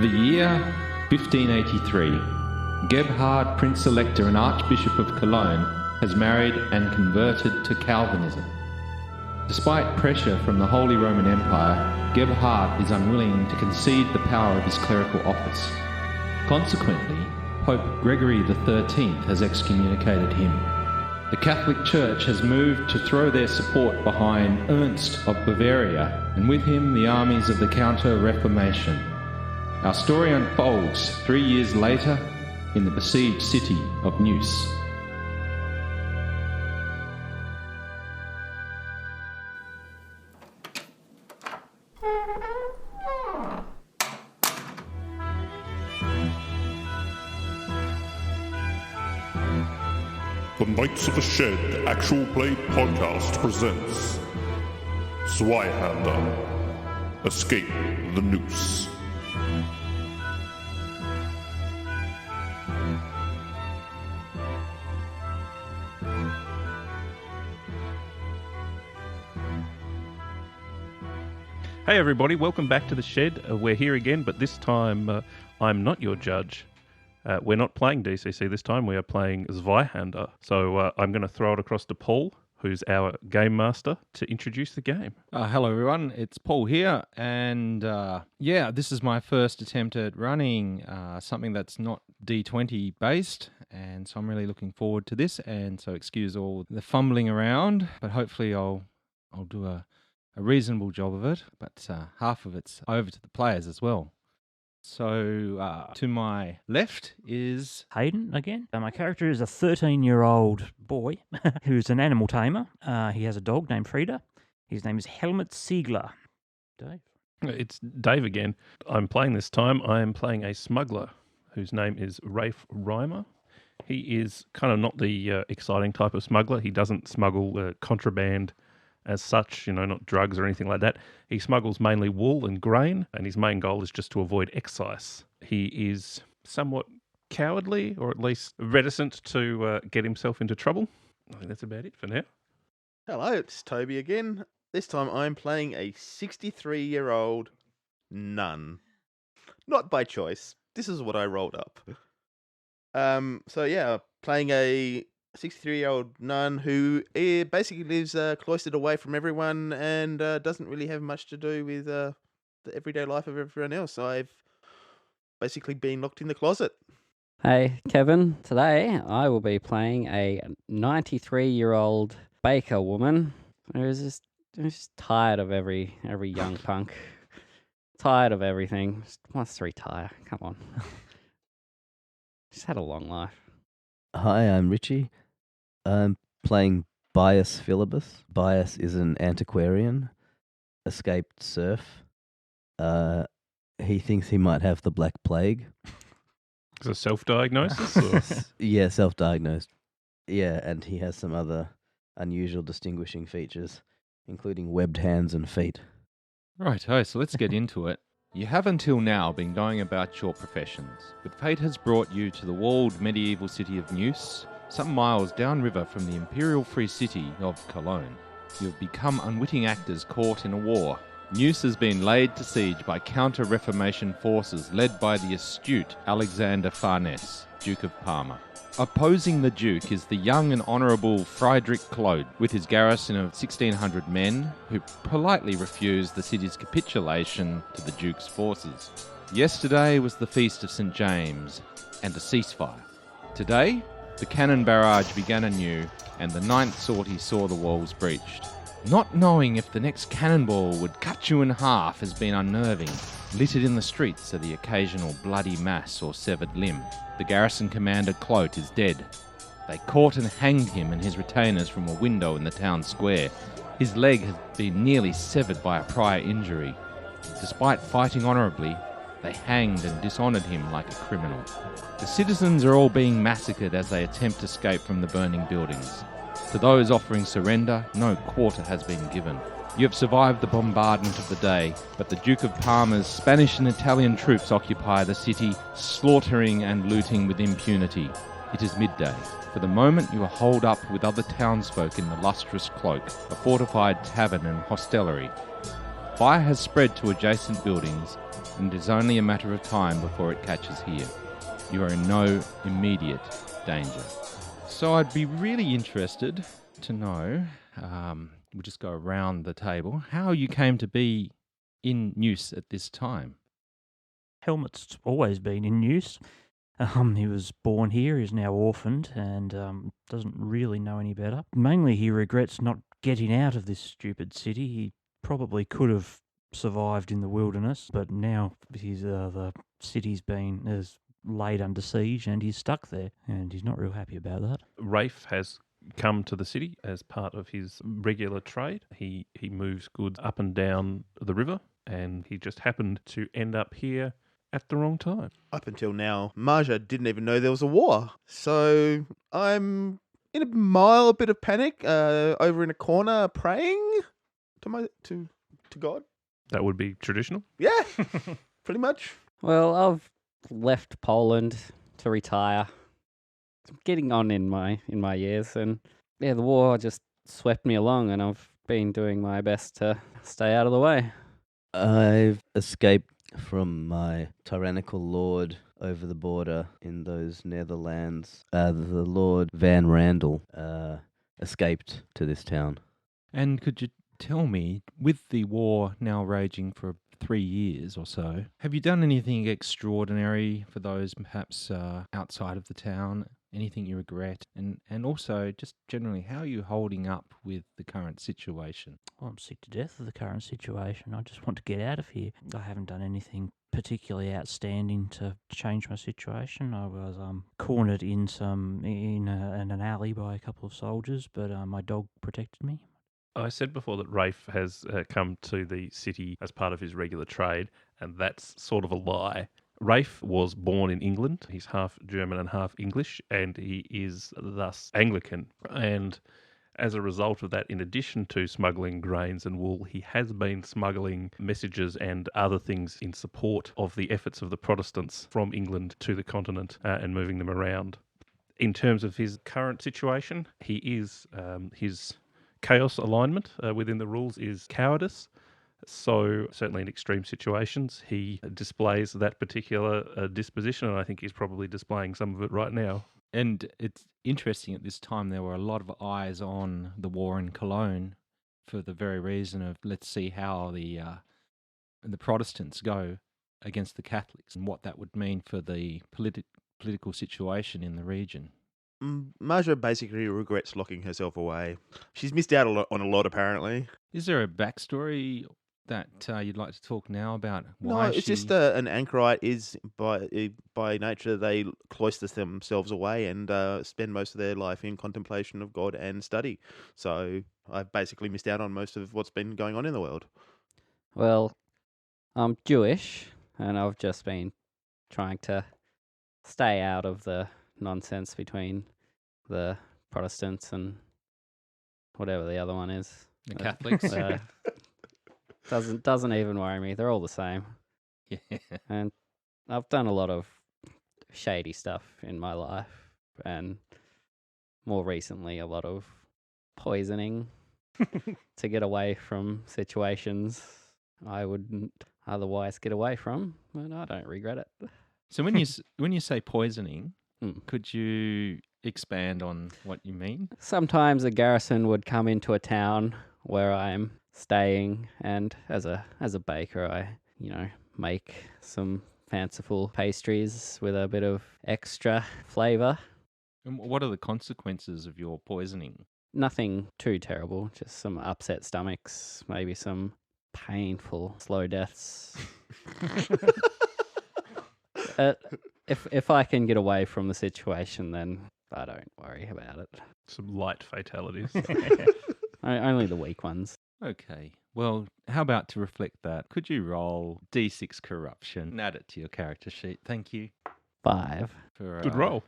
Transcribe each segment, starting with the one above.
The year 1583. Gebhard, Prince Elector and Archbishop of Cologne, has married and converted to Calvinism. Despite pressure from the Holy Roman Empire, Gebhard is unwilling to concede the power of his clerical office. Consequently, Pope Gregory XIII has excommunicated him. The Catholic Church has moved to throw their support behind Ernst of Bavaria, and with him the armies of the Counter-Reformation. Our story unfolds 3 years later in the besieged city of Neuss. The Knights of the Shed Actual Play Podcast presents Zweihander, Escape the Noose. Hey everybody, welcome back to the Shed. We're here again, but this time I'm not your judge. We're not playing DCC this time, we are playing Zweihander. So I'm going to throw it across to Paul, who's our game master, to introduce the game. Hello everyone, it's Paul here, and this is my first attempt at running something that's not D20 based, and so I'm really looking forward to this, and so excuse all the fumbling around, but hopefully I'll do a reasonable job of it, but half of it's over to the players as well. So to my left is Haydn again. My character is a 13-year-old boy who's an animal tamer. He has a dog named Frida. His name is Helmut Siegler. Dave? It's Dave again. I'm playing this time. I am playing a smuggler whose name is Raphe. He is kind of not the exciting type of smuggler. He doesn't smuggle contraband as such, not drugs or anything like that. He smuggles mainly wool and grain, and his main goal is just to avoid excise. He is somewhat cowardly, or at least reticent to get himself into trouble. I think that's about it for now. Hello, it's Toby again. This time I'm playing a 63-year-old nun. Not by choice. This is what I rolled up. Playing a 63-year-old nun who basically lives cloistered away from everyone and doesn't really have much to do with the everyday life of everyone else. I've basically been locked in the closet. Hey, Kevin. Today I will be playing a 93-year-old baker woman who's just tired of every young punk. Tired of everything. Just wants to retire. Come on. She's had a long life. Hi, I'm Richie. I'm playing Baius. Baius is an antiquarian, escaped serf. He thinks he might have the Black Plague. Is it self-diagnosis? Yeah, self-diagnosed. Yeah, and he has some other unusual distinguishing features, including webbed hands and feet. Righto, so let's get into it. You have until now been going about your professions, but fate has brought you to the walled medieval city of Neuss, some miles downriver from the imperial free city of Cologne. You have become unwitting actors caught in a war. Neuss has been laid to siege by counter-reformation forces led by the astute Alexander Farnese, Duke of Parma. Opposing the Duke is the young and honourable Friedrich Claude, with his garrison of 1,600 men, who politely refused the city's capitulation to the Duke's forces. Yesterday was the Feast of St. James, and a ceasefire. Today, the cannon barrage began anew, and the ninth sortie saw the walls breached. Not knowing if the next cannonball would cut you in half has been unnerving. Littered in the streets are the occasional bloody mass or severed limb. The garrison commander Clote is dead. They caught and hanged him and his retainers from a window in the town square. His leg has been nearly severed by a prior injury. Despite fighting honourably, they hanged and dishonoured him like a criminal. The citizens are all being massacred as they attempt to escape from the burning buildings. To those offering surrender, no quarter has been given. You have survived the bombardment of the day, but the Duke of Parma's Spanish and Italian troops occupy the city, slaughtering and looting with impunity. It is midday. For the moment you are holed up with other townsfolk in the Lustrous Cloak, a fortified tavern and hostelry. Fire has spread to adjacent buildings, and it is only a matter of time before it catches here. You are in no immediate danger. So I'd be really interested to know, we'll just go around the table, how you came to be in Neuss at this time. Helmut's always been in use. He was born here, he's now orphaned, and doesn't really know any better. Mainly he regrets not getting out of this stupid city. He probably could have survived in the wilderness, but now the city's is laid under siege and he's stuck there, and he's not real happy about that. Raphe has come to the city as part of his regular trade. He moves goods up and down the river, and he just happened to end up here at the wrong time. Up until now, Maja didn't even know there was a war. So I'm in a mild bit of panic, over in a corner praying to God. That would be traditional. Yeah, pretty much. Well, I've left Poland to retire. I'm getting on in my years, and the war just swept me along, and I've been doing my best to stay out of the way. I've escaped from my tyrannical lord over the border in those Netherlands. The Lord Van Randall escaped to this town. And could you tell me, with the war now raging for 3 years or so, have you done anything extraordinary for those perhaps outside of the town? Anything you regret? And also, just generally, how are you holding up with the current situation? Well, I'm sick to death of the current situation. I just want to get out of here. I haven't done anything particularly outstanding to change my situation. I was cornered in an alley by a couple of soldiers, but my dog protected me. I said before that Raphe has come to the city as part of his regular trade, and that's sort of a lie. Raphe was born in England. He's half German and half English, and he is thus Anglican. And as a result of that, in addition to smuggling grains and wool, he has been smuggling messages and other things in support of the efforts of the Protestants from England to the continent and moving them around. In terms of his current situation, he is his chaos alignment within the rules is cowardice. So certainly in extreme situations, he displays that particular disposition, and I think he's probably displaying some of it right now. And it's interesting, at this time there were a lot of eyes on the war in Cologne for the very reason of, let's see how the Protestants go against the Catholics and what that would mean for the political situation in the region. Maja basically regrets locking herself away. She's missed out on a lot, apparently. Is there a backstory that you'd like to talk now about? No, Why it's just an anchorite is by nature they cloister themselves away and spend most of their life in contemplation of God and study. So I've basically missed out on most of what's been going on in the world. Well, I'm Jewish, and I've just been trying to stay out of the nonsense between the Protestants and whatever the other one is. The Catholics? Doesn't even worry me. They're all the same. Yeah. And I've done a lot of shady stuff in my life, and more recently a lot of poisoning to get away from situations I wouldn't otherwise get away from, but I don't regret it. So when you say poisoning, could you expand on what you mean? Sometimes a garrison would come into a town where I'm staying, and as a baker, I make some fanciful pastries with a bit of extra flavour. And what are the consequences of your poisoning? Nothing too terrible, just some upset stomachs, maybe some painful slow deaths. If I can get away from the situation, then I don't worry about it. Some light fatalities. Only the weak ones. Okay. Well, how about to reflect that? Could you roll D6 corruption and add it to your character sheet? Thank you. 5. For, Good roll.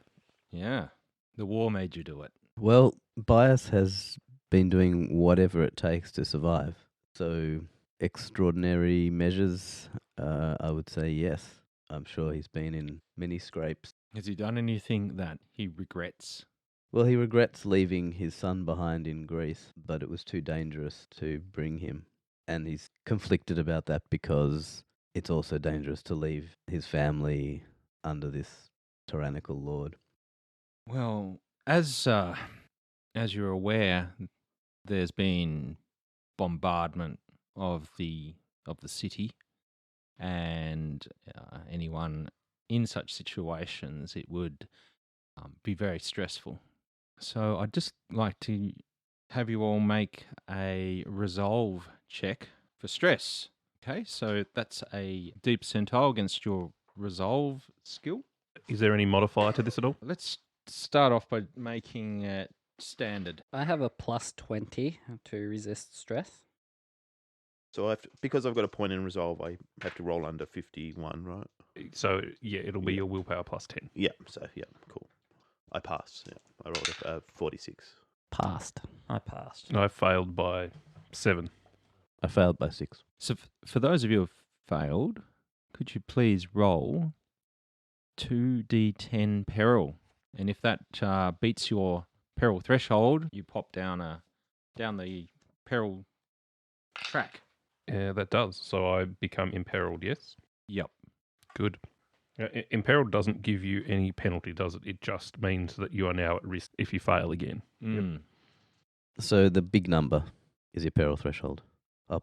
Yeah. The war made you do it. Well, Baius has been doing whatever it takes to survive. So, extraordinary measures, I would say yes. I'm sure he's been in many scrapes. Has he done anything that he regrets? Well, he regrets leaving his son behind in Greece, but it was too dangerous to bring him. and he's conflicted about that because it's also dangerous to leave his family under this tyrannical lord. Well, as you're aware, there's been bombardment of the city, and anyone in such situations, it would be very stressful. So I'd just like to have you all make a resolve check for stress. Okay, so that's a deep percentile against your resolve skill. Is there any modifier to this at all? Let's start off by making it standard. I have a plus 20 to resist stress. So because I've got a point in resolve, I have to roll under 51, right? So, yeah, it'll be your willpower plus 10. Yeah. So yeah, cool. I passed. Yeah, I rolled a 46. Passed. I passed. I failed by 7. I failed by 6. So for those of you who have failed, could you please roll 2d10 peril? And if that beats your peril threshold, you pop down the peril track. Yeah, that does. So I become imperiled, yes? Yep. Good. Imperiled doesn't give you any penalty, does it? It just means that you are now at risk if you fail again. Mm. So the big number is your peril threshold.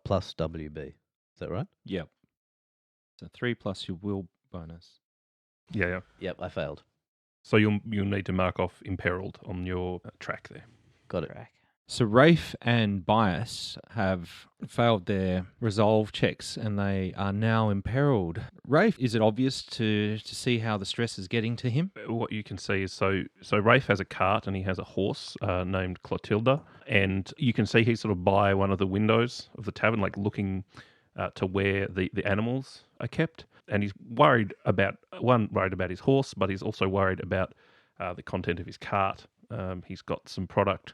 Plus WB. Is that right? Yep. So 3 plus your will bonus. Yeah. Yep, I failed. So you'll need to mark off imperiled on your track there. Got it. Track. So Raphe and Baius have failed their resolve checks and they are now imperiled. Raphe, is it obvious to see how the stress is getting to him? What you can see is so Raphe has a cart and he has a horse named Clotilda, and you can see he's sort of by one of the windows of the tavern, like looking to where the animals are kept, and he's worried about his horse, but he's also worried about the content of his cart. He's got some product.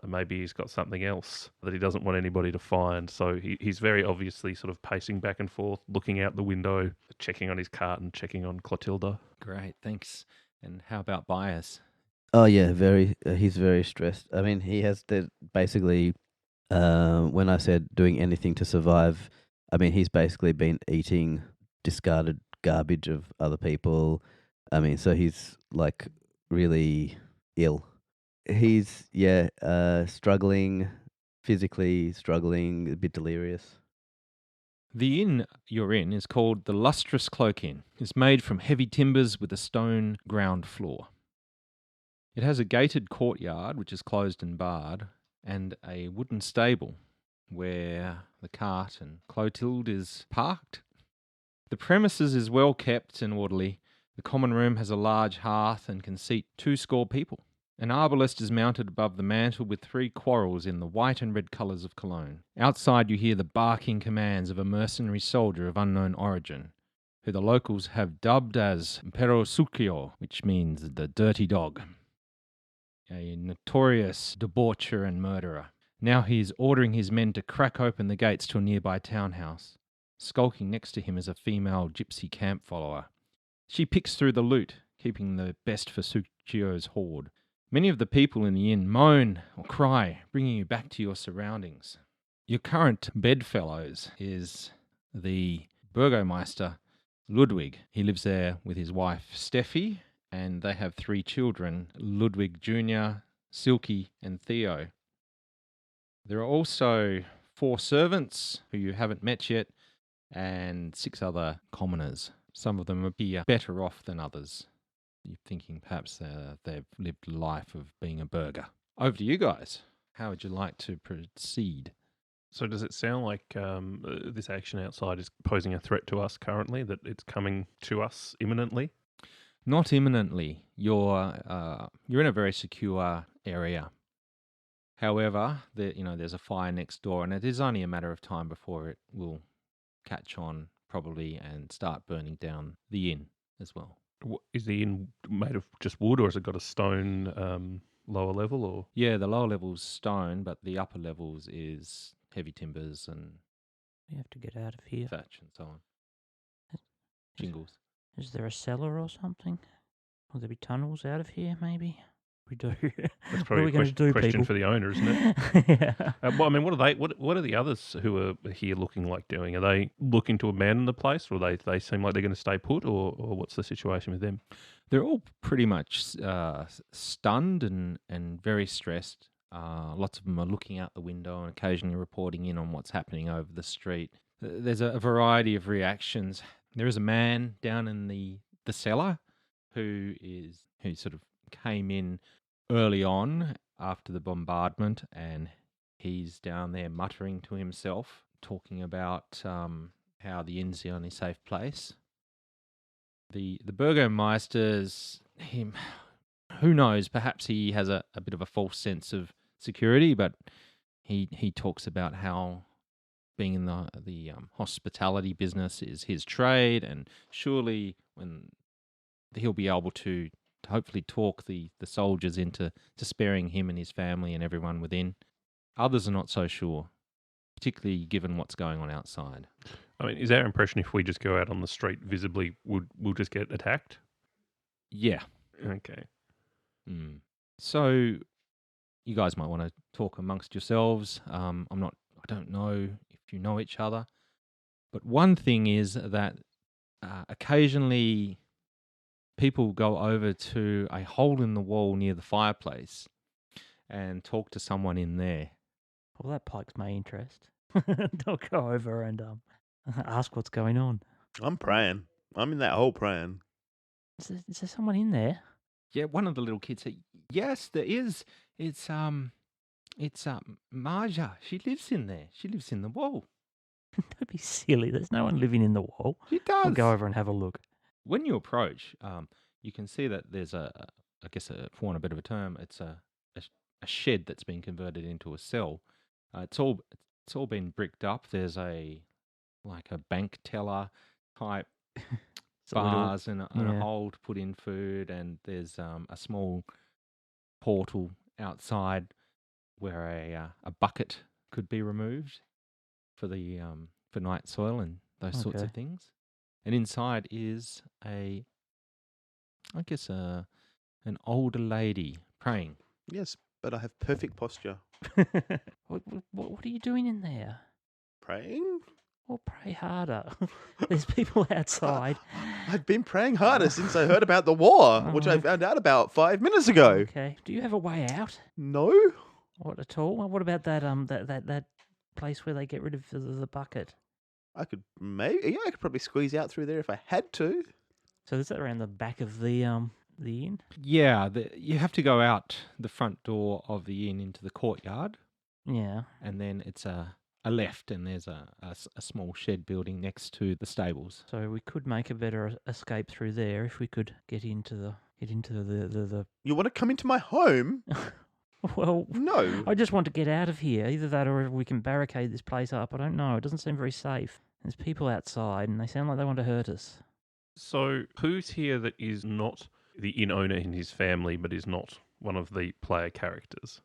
Maybe he's got something else that he doesn't want anybody to find. So he's very obviously sort of pacing back and forth, looking out the window, checking on his cart and checking on Clotilda. Great, thanks. And how about Baius? Oh yeah, he's very stressed. I mean, he has to basically. When I said doing anything to survive, I mean he's basically been eating discarded garbage of other people. I mean, so he's like really ill. He's struggling, physically struggling, a bit delirious. The inn you're in is called the Lustrous Cloak Inn. It's made from heavy timbers with a stone ground floor. It has a gated courtyard, which is closed and barred, and a wooden stable where the cart and Clotilde is parked. The premises is well kept and orderly. The common room has a large hearth and can seat 200 people. An arbalist is mounted above the mantel with 3 quarrels in the white and red colours of Cologne. Outside you hear the barking commands of a mercenary soldier of unknown origin, who the locals have dubbed as perilous, which means the dirty dog. A notorious debaucher and murderer. Now he is ordering his men to crack open the gates to a nearby townhouse. Skulking next to him is a female gypsy camp follower. She picks through the loot, keeping the best for Succio's hoard. Many of the people in the inn moan or cry, bringing you back to your surroundings. Your current bedfellows is the Burgomeister Ludwig. He lives there with his wife Steffi, and they have 3 children, Ludwig Jr., Silky, and Theo. There are also 4 servants who you haven't met yet, and 6 other commoners. Some of them appear better off than others. You're thinking perhaps they've lived a life of being a burger. Over to you guys. How would you like to proceed? So does it sound like this action outside is posing a threat to us currently, that it's coming to us imminently? Not imminently. You're in a very secure area. However, there's a fire next door, and it is only a matter of time before it will catch on probably and start burning down the inn as well. Is the inn made of just wood, or has it got a stone lower level? Or yeah, the lower level's stone, but the upper levels is heavy timbers and We have to get out of here. thatch and so on. Jingles. Is there a cellar or something? Will there be tunnels out of here, maybe? We do. That's What are probably we a going to do, question people? for the owner, isn't it? Yeah. Well, I mean, what are they? What are the others who are here looking like doing? Are they looking to abandon the place, or they seem like they're going to stay put, or what's the situation with them? They're all pretty much stunned and very stressed. Lots of them are looking out the window and occasionally reporting in on what's happening over the street. There's a variety of reactions. There is a man down in the cellar who sort of came in early on after the bombardment, and he's down there muttering to himself, talking about how the inn's the only safe place. The Burgomeister's him. Who knows? Perhaps he has a bit of a false sense of security, but he talks about how being in the hospitality business is his trade, and surely when he'll be able to hopefully talk the soldiers into sparing him and his family and everyone within. Others are not so sure, particularly given what's going on outside. I mean, is our impression if we just go out on the street visibly, we'll just get attacked? Yeah. Okay. So you guys might want to talk amongst yourselves. I don't know if you know each other, but one thing is that occasionally people go over to a hole in the wall near the fireplace and talk to someone in there. Well, that piques my interest. I'll go over and ask what's going on. I'm praying. I'm in that hole praying. Is there someone in there? Yeah, one of the little kids said, "Yes, there is. It's Maja. She lives in there. She lives in the wall. Don't be silly. There's no one living in the wall. She does." I'll go over and have a look. When you approach, you can see that there's I guess, for want of a bit of a term, it's a shed that's been converted into a cell. It's all been bricked up. There's a bank teller type It's a little- bars and a yeah. hole to put in food, and there's a small portal outside where a bucket could be removed for the for night soil and those sorts Okay. of things. And inside is an older lady praying. Yes, but I have perfect posture. What are you doing in there? Praying? Well, pray harder. There's people outside. I've been praying harder since I heard about the war, which I Oh. found out about 5 minutes ago. Okay. Do you have a way out? No? What at all? What about that place where they get rid of the bucket? I could probably squeeze out through there if I had to. So is that around the back of the inn? Yeah, you have to go out the front door of the inn into the courtyard, Yeah. and then it's a left, and there's a small shed building next to the stables. So we could make a better escape through there if we could get into the. You want to come into my home? Well, No. I just want to get out of here. Either that or we can barricade this place up. I don't know. It doesn't seem very safe. There's people outside and they sound like they want to hurt us. So who's here that is not the inn owner and his family, but is not one of the player characters?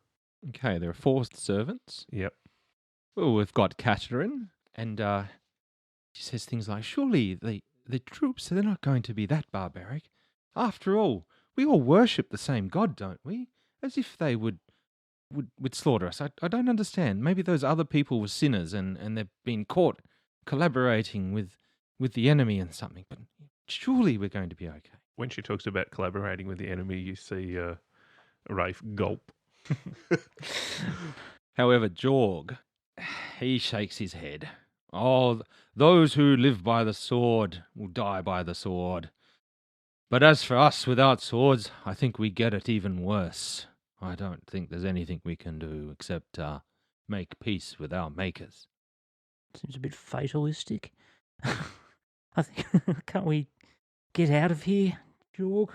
Okay, there are 4 servants. Yep. Well, we've got Catherine, and she says things like, "Surely the troops, they're not going to be that barbaric. After all, we all worship the same God, don't we? As if they would slaughter us. I don't understand. Maybe those other people were sinners and they've been caught collaborating with the enemy and something, but surely we're going to be okay." When she talks about collaborating with the enemy, you see Raphe gulp. However, Jorg, he shakes his head. "Oh, those who live by the sword will die by the sword. But as for us without swords, I think we get it even worse. I don't think there's anything we can do except make peace with our makers." Seems a bit fatalistic. I think, can't we get out of here, Jorg?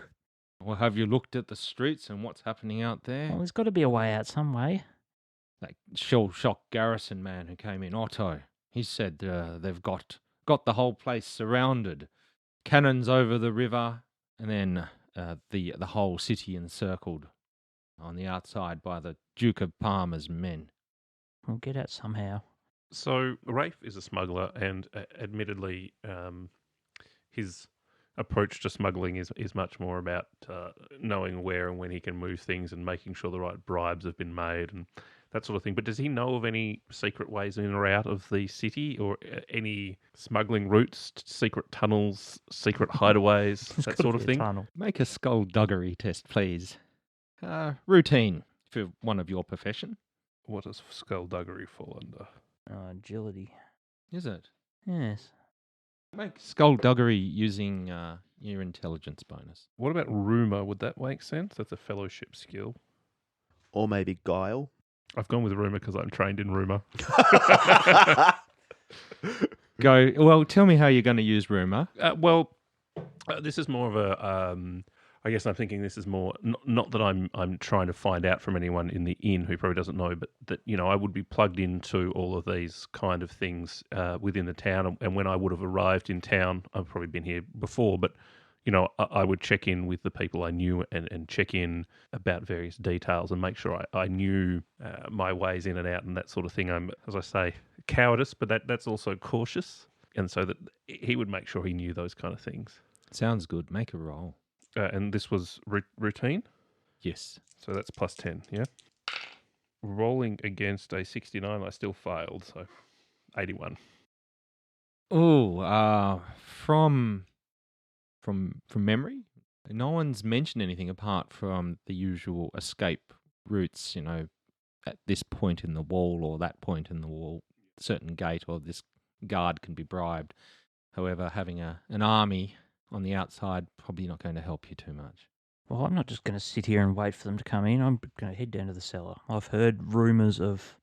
Well, have you looked at the streets and what's happening out there? Well, there's got to be a way out some way. That shell-shock garrison man who came in, Otto, he said they've got the whole place surrounded. Cannons over the river, and then the whole city encircled on the outside by the Duke of Parma's men. We'll get out somehow. So Raphe is a smuggler, and admittedly, his approach to smuggling is much more about knowing where and when he can move things and making sure the right bribes have been made and that sort of thing. But does he know of any secret ways in or out of the city, or any smuggling routes, secret tunnels, secret hideaways, There's that gotta sort of be a thing? tunnel. Make a skullduggery test, please. Routine for one of your profession. What does skullduggery fall under? Agility. Is it? Yes. Make skullduggery using your intelligence bonus. What about rumour? Would that make sense? That's a fellowship skill. Or maybe guile. I've gone with rumour because I'm trained in rumour. Go. Well, tell me how you're going to use rumor. This is more of a. I guess I'm thinking this is more not that I'm trying to find out from anyone in the inn who probably doesn't know, but that I would be plugged into all of these kind of things within the town, and when I would have arrived in town, I've probably been here before, but I would check in with the people I knew and check in about various details and make sure I knew my ways in and out and that sort of thing. I'm, as I say, cowardice, but that's also cautious, and so that he would make sure he knew those kind of things. Sounds good. Make a roll. And this was routine? Yes. So that's plus 10, yeah? Rolling against a 69, I still failed, so 81. Oh, from memory, no one's mentioned anything apart from the usual escape routes, at this point in the wall or that point in the wall, certain gate or this guard can be bribed. However, having an army on the outside probably not going to help you too much. Well, I'm not just going to sit here and wait for them to come in. I'm going to head down to the cellar. I've heard rumours of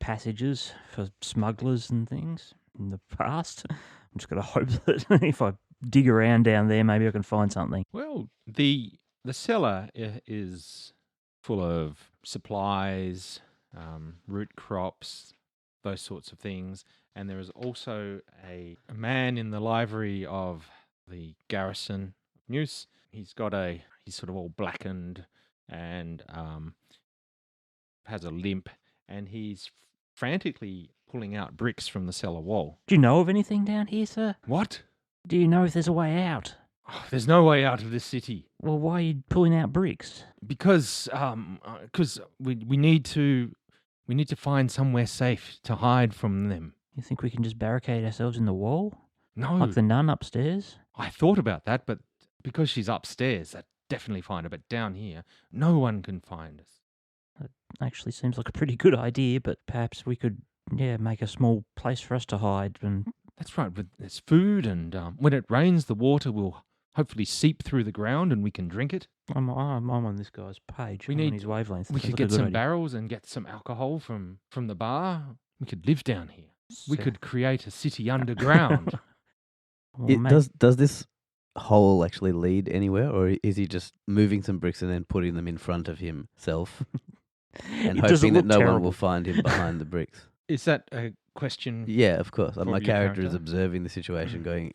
passages for smugglers and things in the past. I'm just going to hope that if I dig around down there, maybe I can find something. Well, the cellar is full of supplies, root crops, those sorts of things. And there is also a man in the livery of the garrison of Neuss. He's sort of all blackened and has a limp, and he's frantically pulling out bricks from the cellar wall. Do you know of anything down here, sir? What? Do you know if there's a way out? Oh, there's no way out of this city. Well, why are you pulling out bricks? Because we need to find somewhere safe to hide from them. You think we can just barricade ourselves in the wall? No. Like the nun upstairs? I thought about that, but because she's upstairs, I'd definitely find her. But down here, no one can find us. That actually seems like a pretty good idea, but perhaps we could, make a small place for us to hide. And That's right. But there's food, and when it rains, the water will hopefully seep through the ground, and we can drink it. I'm on this guy's page. We I'm need- on his wavelength. We Sounds could like a get good some idea. barrels and get some alcohol from the bar. We could live down here. We So- could create a city underground. Well, Does this hole actually lead anywhere, or is he just moving some bricks and then putting them in front of himself and It doesn't hoping that look no one terrible. will find him behind the bricks? Is that a question? Yeah, of course. For My your character is character? observing the situation, going,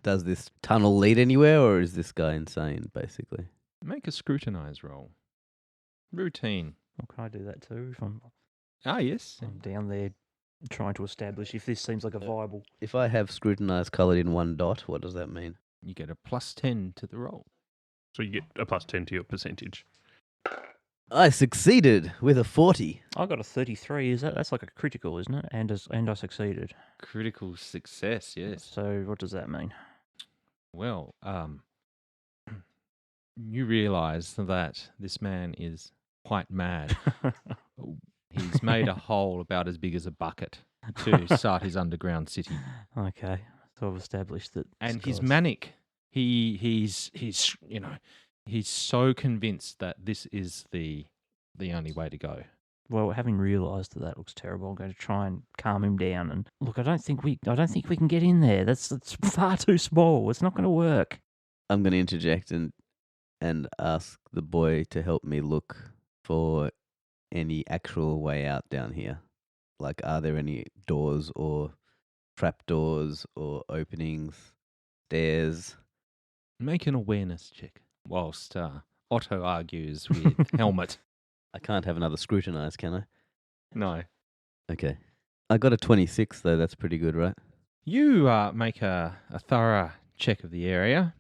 does this tunnel lead anywhere, or is this guy insane, basically? Make a scrutinize roll. Routine. Well, can I do that too? If I'm Yes. down there trying to establish if this seems like a viable. If I have scrutinized coloured in one dot, what does that mean? You get a plus 10 to the roll. So you get a plus 10 to your percentage. I succeeded with a 40. I got a 33. That's like a critical, isn't it? And I succeeded. Critical success, yes. So what does that mean? Well, you realise that this man is quite mad. He's made a hole about as big as a bucket to start his underground city. Okay, so I've established that. And this he's guy's- manic. He's so convinced that this is the only way to go. Well, having realised that looks terrible, I'm going to try and calm him down. And look, I don't think we can get in there. That's far too small. It's not going to work. I'm going to interject and ask the boy to help me look for any actual way out down here. Like, are there any doors or trapdoors or openings, stairs? Make an awareness check whilst Otto argues with Helmut. I can't have another scrutinize, can I? No. Okay. I got a 26, though. That's pretty good, right? You make a thorough check of the area,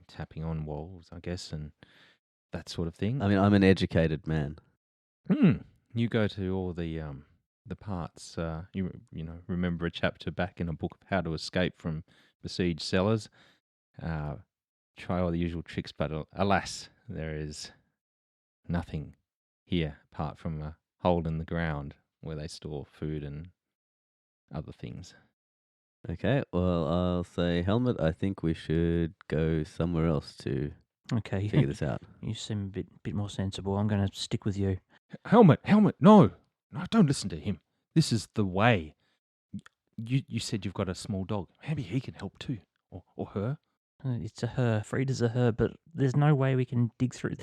tapping on walls, I guess, and that sort of thing. I mean, I'm an educated man. You go to all the parts. You remember a chapter back in a book of how to escape from besieged cellars. Try all the usual tricks, but alas, there is nothing here apart from a hole in the ground where they store food and other things. Okay, well, I'll say, Helmut, I think we should go somewhere else to Okay, figure this out. you seem a bit more sensible. I'm going to stick with you. Helmut, no, don't listen to him. This is the way. You said you've got a small dog. Maybe he can help too, or her. It's a her. Frida's a her, but there's no way we can dig through.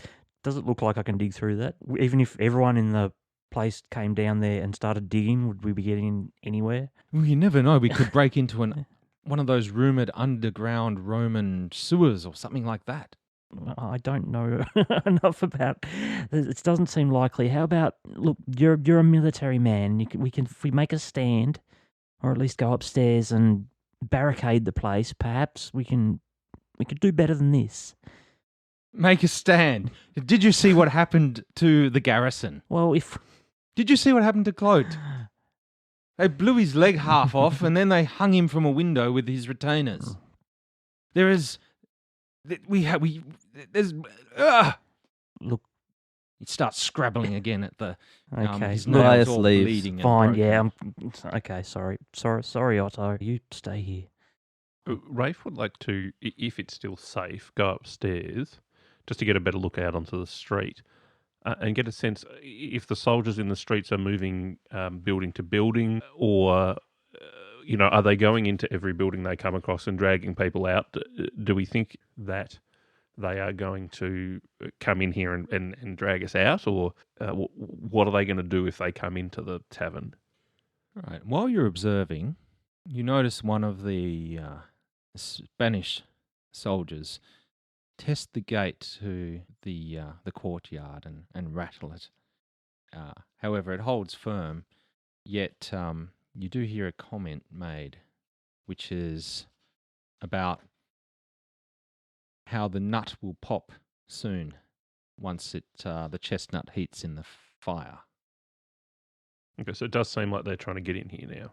Does it look like I can dig through that? Even if everyone in the place came down there and started digging, would we be getting anywhere? Well, you never know. We could break into one of those rumoured underground Roman sewers or something like that. I don't know enough about. It doesn't seem likely. How about, look? You're a military man. If we make a stand, or at least go upstairs and barricade the place. Perhaps we could do better than this. Make a stand. Did you see what happened to the garrison? Well, if Did you see what happened to Claude? They blew his leg half off, and then they hung him from a window with his retainers. There's. Look, He starts scrabbling again at the. okay, his look, nails Baius all leaves. bleeding and fine. broken. Yeah, okay. Sorry, Otto. You stay here. Raphe would like to, if it's still safe, go upstairs just to get a better look out onto the street and get a sense if the soldiers in the streets are moving building to building, or are they going into every building they come across and dragging people out? Do we think that they are going to come in here and drag us out, or what are they going to do if they come into the tavern? Right. While you're observing, you notice one of the Spanish soldiers test the gate to the courtyard and rattle it. However, it holds firm. Yet you do hear a comment made, which is about how the nut will pop soon once the chestnut heats in the fire. Okay, so it does seem like they're trying to get in here now,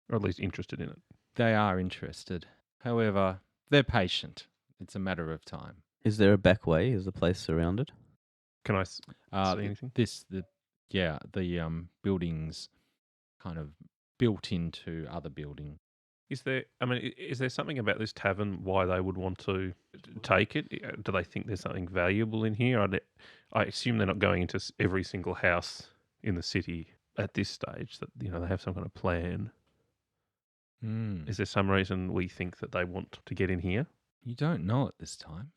or at least interested in it. They are interested. However, they're patient. It's a matter of time. Is there a back way? Is the place surrounded? Can I see anything? The buildings kind of built into other building. Is there something about this tavern why they would want to take it? Do they think there's something valuable in here? I assume they're not going into every single house in the city at this stage, that they have some kind of plan. Is there some reason we think that they want to get in here? You don't know at this time.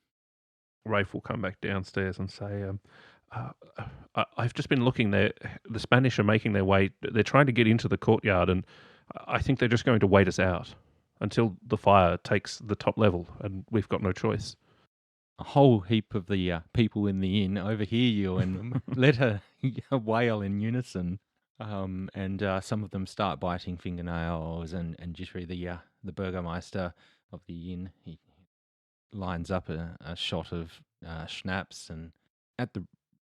Raphe will come back downstairs and say, I've just been looking there. The Spanish are making their way. They're trying to get into the courtyard, and I think they're just going to wait us out until the fire takes the top level, and we've got no choice. A whole heap of the people in the inn overhear you and let her wail in unison. And some of them start biting fingernails and jittery. The burgomeister of the inn, he lines up a shot of schnapps, and at the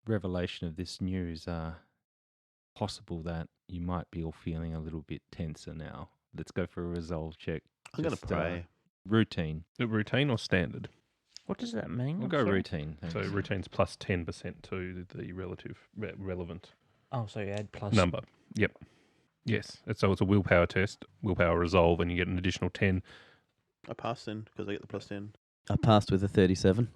revelation of this news, possible that you might be all feeling a little bit tenser now. Let's go for a resolve check. I'm going to pray. Routine. Routine or standard? What does that mean? We'll I'm go sorry? routine. Thanks. So routine's plus 10% to the relative relevant Oh, so you add plus number. Yep. Yes. So it's a willpower test, willpower resolve, and you get an additional 10. I passed then because I get the plus 10. I passed with a 37.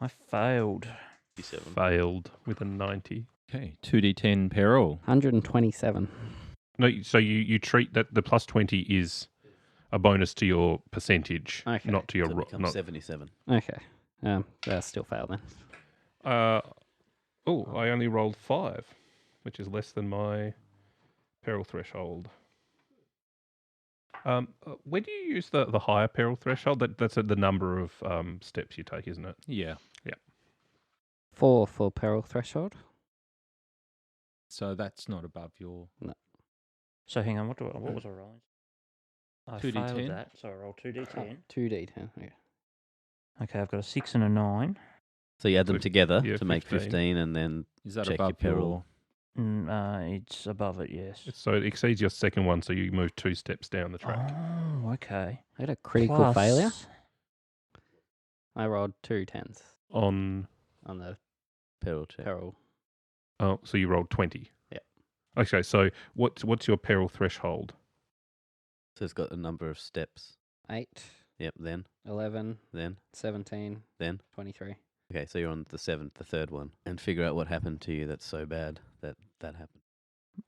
I failed. 57. Failed with a 90. Okay, 2d10 peril. 127. No, so you treat that the plus 20 is a bonus to your percentage, Okay. not to your So it becomes not. 77. Okay. I still failed then. I only rolled 5, which is less than my peril threshold. Where do you use the higher peril threshold? That's the number of steps you take, isn't it? Yeah. 4 for peril threshold. So that's not above your... So hang on, what was I rolling? I 2d10? failed that, so I rolled 2d10. 2d10. Okay. Okay, I've got a 6 and a 9. So you add them So, together yeah, to make 15. 15 and then Is that check your above peril. It's above it, yes. So it exceeds your second one, so you move 2 steps down the track. Oh, okay. I had a critical Plus- failure. I rolled 2 10s On on the Peril check. peril. oh, so you rolled 20. Yeah. Okay, so what's your peril threshold? So it's got a number of steps. 8, Yep, then, 11, then, 17, then. 23. Okay, so you're on the 7th, the third one. And figure out what happened to you that's so bad that happened.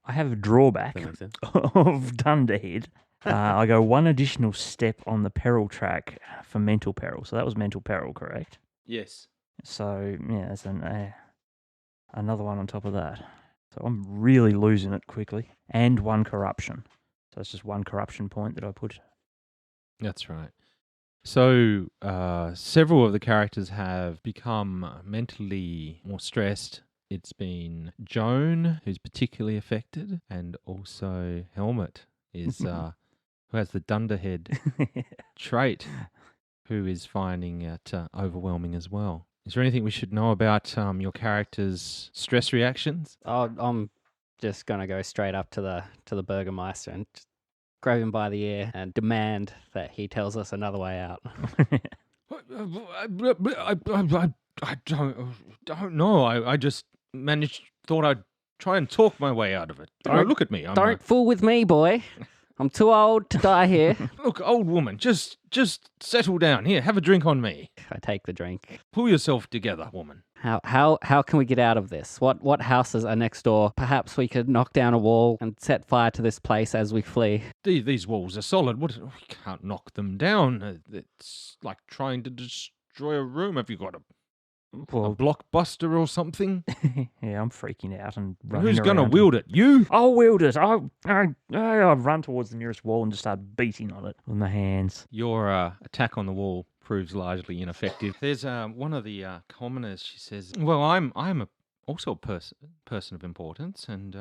I have a drawback Does that make sense? of Dunderhead. I go one additional step on the peril track for mental peril. So that was mental peril, correct? Yes. So, yeah, that's another one on top of that. So I'm really losing it quickly. And 1 corruption. So it's just 1 corruption point that I put. That's right. So, several of the characters have become mentally more stressed. It's been Joan, who's particularly affected, and also Helmut, is who has the dunderhead trait, who is finding it overwhelming as well. Is there anything we should know about your character's stress reactions? Oh, I'm just gonna go straight up to the Burgermeister and just grab him by the ear and demand that he tells us another way out. I don't know. I just thought I'd try and talk my way out of it. Look at me. Don't fool with me, boy. I'm too old to die here. Look, old woman, just settle down. Here, have a drink on me. I take the drink. Pull yourself together, woman. How can we get out of this? What houses are next door? Perhaps we could knock down a wall and set fire to this place as we flee. These walls are solid. We can't knock them down. It's like trying to destroy a room. Have you got a blockbuster or something? Yeah, I'm freaking out and running Who's going to around. wield it? You? I'll wield it. I run towards the nearest wall and just start beating on it with my hands. Your attack on the wall proves largely ineffective. There's one of the commoners. She says, "Well, I'm also a person of importance, and